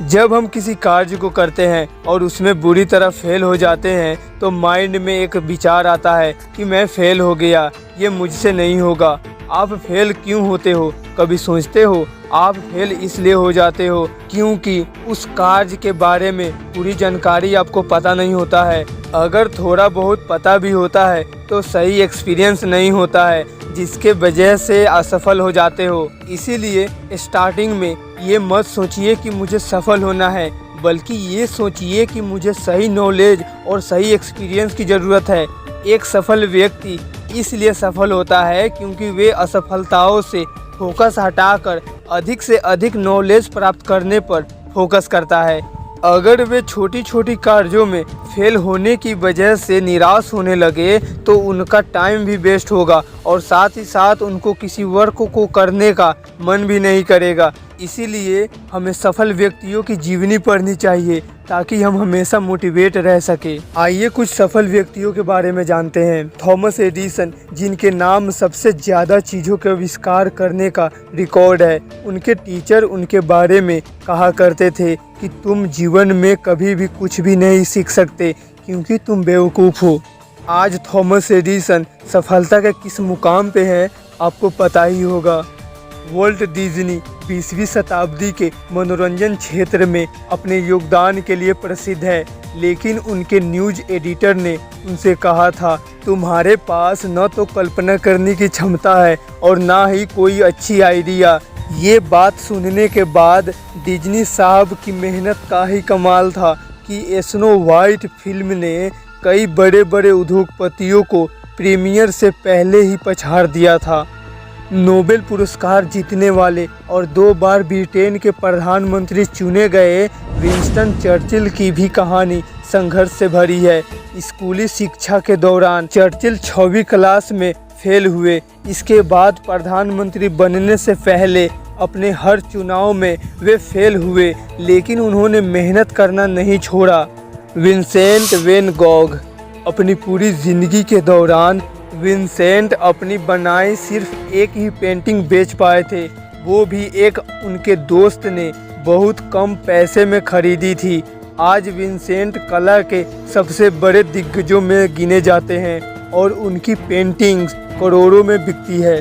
जब हम किसी कार्य को करते हैं और उसमें बुरी तरह फेल हो जाते हैं तो माइंड में एक विचार आता है कि मैं फेल हो गया, ये मुझसे नहीं होगा। आप फेल क्यों होते हो, कभी सोचते हो? आप फेल इसलिए हो जाते हो क्योंकि उस कार्य के बारे में पूरी जानकारी आपको पता नहीं होता है। अगर थोड़ा बहुत पता भी होता है तो सही एक्सपीरियंस नहीं होता है, जिसके वजह से असफल हो जाते हो। इसीलिए स्टार्टिंग में ये मत सोचिए कि मुझे सफल होना है, बल्कि ये सोचिए कि मुझे सही नॉलेज और सही एक्सपीरियंस की ज़रूरत है। एक सफल व्यक्ति इसलिए सफल होता है क्योंकि वे असफलताओं से फोकस हटाकर अधिक से अधिक नॉलेज प्राप्त करने पर फोकस करता है। अगर वे छोटी छोटी कार्यों में फेल होने की वजह से निराश होने लगे तो उनका टाइम भी वेस्ट होगा और साथ ही साथ उनको किसी वर्क को करने का मन भी नहीं करेगा। इसीलिए हमें सफल व्यक्तियों की जीवनी पढ़नी चाहिए ताकि हम हमेशा मोटिवेट रह सके। आइए कुछ सफल व्यक्तियों के बारे में जानते हैं। थॉमस एडिसन, जिनके नाम सबसे ज़्यादा चीज़ों के आविष्कार करने का रिकॉर्ड है। उनके टीचर उनके बारे में कहा करते थे कि तुम जीवन में कभी भी कुछ भी नहीं सीख सकते क्योंकि तुम बेवकूफ़ हो। आज थॉमस एडिसन सफलता के किस मुकाम पे हैं आपको पता ही होगा। वॉल्ट डिज्नी 20वीं शताब्दी के मनोरंजन क्षेत्र में अपने योगदान के लिए प्रसिद्ध है, लेकिन उनके न्यूज़ एडिटर ने उनसे कहा था, तुम्हारे पास न तो कल्पना करने की क्षमता है और ना ही कोई अच्छी आइडिया। ये बात सुनने के बाद डिज्नी साहब की मेहनत का ही कमाल था कि स्नो वाइट फिल्म ने कई बड़े बड़े उद्योगपतियों को प्रीमियर से पहले ही पछाड़ दिया था। नोबेल पुरस्कार जीतने वाले और 2 बार ब्रिटेन के प्रधानमंत्री चुने गए विंस्टन चर्चिल की भी कहानी संघर्ष से भरी है। स्कूली शिक्षा के दौरान चर्चिल 6वीं क्लास में फेल हुए। इसके बाद प्रधानमंत्री बनने से पहले अपने हर चुनाव में वे फेल हुए, लेकिन उन्होंने मेहनत करना नहीं छोड़ा। विंसेंट वैन गॉग, अपनी पूरी जिंदगी के दौरान विंसेंट अपनी बनाई सिर्फ एक ही पेंटिंग बेच पाए थे, वो भी एक उनके दोस्त ने बहुत कम पैसे में खरीदी थी। आज विंसेंट कला के सबसे बड़े दिग्गजों में गिने जाते हैं और उनकी पेंटिंग्स करोड़ों में बिकती है।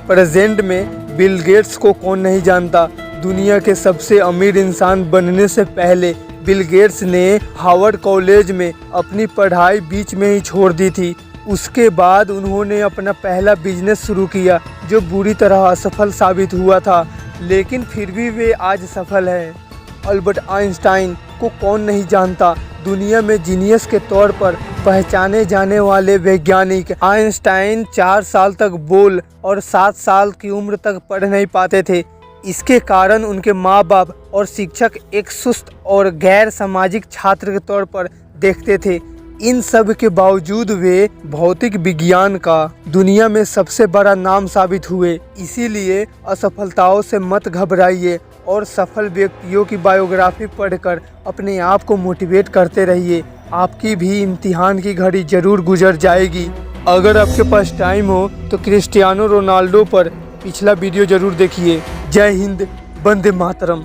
प्रेजेंट में बिल गेट्स को कौन नहीं जानता। दुनिया के सबसे अमीर इंसान बनने से पहले बिल गेट्स ने हार्वर्ड कॉलेज में अपनी पढ़ाई बीच में ही छोड़ दी थी। उसके बाद उन्होंने अपना पहला बिजनेस शुरू किया जो बुरी तरह असफल साबित हुआ था, लेकिन फिर भी वे आज सफल हैं। अल्बर्ट आइंस्टाइन को कौन नहीं जानता। दुनिया में जीनियस के तौर पर पहचाने जाने वाले वैज्ञानिक आइंस्टाइन 4 साल तक बोल और 7 साल की उम्र तक पढ़ नहीं पाते थे। इसके कारण उनके माँ बाप और शिक्षक एक सुस्त और गैर सामाजिक छात्र के तौर पर देखते थे। इन सब के बावजूद वे भौतिक विज्ञान का दुनिया में सबसे बड़ा नाम साबित हुए। इसीलिए असफलताओं से मत घबराइए और सफल व्यक्तियों की बायोग्राफी पढ़कर अपने आप को मोटिवेट करते रहिए। आपकी भी इम्तिहान की घड़ी जरूर गुजर जाएगी। अगर आपके पास टाइम हो तो क्रिस्टियानो रोनाल्डो पर पिछला वीडियो जरूर देखिए। जय हिंद, वंदे मातरम।